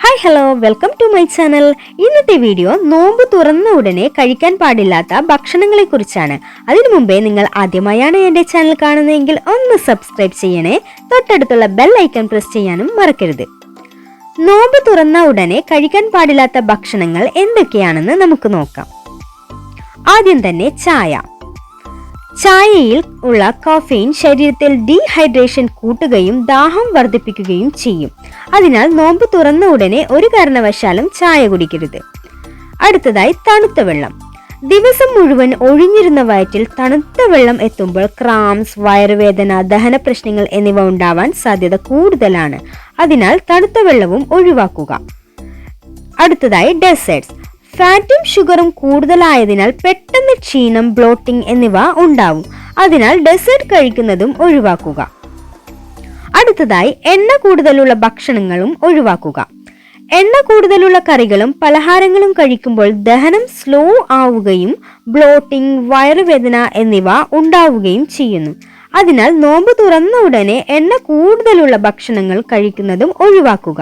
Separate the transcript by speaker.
Speaker 1: Hi hello welcome to my channel. ഇന്നത്തെ video നോമ്പ് തുറന്ന ഉടനെ കഴിക്കാൻ പാടില്ലാത്ത ഭക്ഷണങ്ങളെ കുറിച്ചാണ്. അതിനു മുമ്പേ നിങ്ങൾ ആദ്യമായാണ് എൻ്റെ ചാനൽ കാണുന്നതെങ്കിൽ ഒന്ന് സബ്സ്ക്രൈബ് ചെയ്യണേ. തൊട്ടടുത്തുള്ള ബെൽ ഐക്കൺ പ്രസ് ചെയ്യാനും മറക്കരുത്. നോമ്പ് തുറന്ന ഉടനെ കഴിക്കാൻ പാടില്ലാത്ത ഭക്ഷണങ്ങൾ എന്തൊക്കെയാണെന്ന് നമുക്ക് നോക്കാം. ആദ്യം തന്നെ ചായ. ചായയിൽ ഉള്ള കാഫീൻ ശരീരത്തിൽ ഡീഹൈഡ്രേഷൻ കൂട്ടുകയും ദാഹം വർദ്ധിപ്പിക്കുകയും ചെയ്യും. അതിനാൽ നോമ്പ് തുറന്ന ഉടനെ ഒരു കാരണവശാലും ചായ കുടിക്കരുത്. അടുത്തതായി തണുത്ത വെള്ളം. ദിവസം മുഴുവൻ ഒഴിഞ്ഞിരുന്ന വയറ്റിൽ തണുത്ത വെള്ളം എത്തുമ്പോൾ ക്രാംസ്, വയറുവേദന, ദഹന പ്രശ്നങ്ങൾ എന്നിവ ഉണ്ടാവാൻ സാധ്യത കൂടുതലാണ്. അതിനാൽ തണുത്ത വെള്ളവും ഒഴിവാക്കുക. അടുത്തതായി ഡെസേർട്സ്. ഫാറ്റും ഷുഗറും കൂടുതലായതിനാൽ പെട്ടെന്ന് ക്ഷീണം, ബ്ലോട്ടിംഗ് എന്നിവ ഉണ്ടാവും. അതിനാൽ ഡെസേർട്ട് കഴിക്കുന്നതും ഒഴിവാക്കുക. അടുത്തതായി എണ്ണ കൂടുതലുള്ള ഭക്ഷണങ്ങളും ഒഴിവാക്കുക. എണ്ണ കൂടുതലുള്ള കറികളും പലഹാരങ്ങളും കഴിക്കുമ്പോൾ ദഹനം സ്ലോ ആവുകയും ബ്ലോട്ടിംഗ്, വയറുവേദന എന്നിവ ഉണ്ടാവുകയും ചെയ്യുന്നു. അതിനാൽ നോമ്പ് തുറന്ന ഉടനെ എണ്ണ കൂടുതലുള്ള ഭക്ഷണങ്ങൾ കഴിക്കുന്നതും ഒഴിവാക്കുക.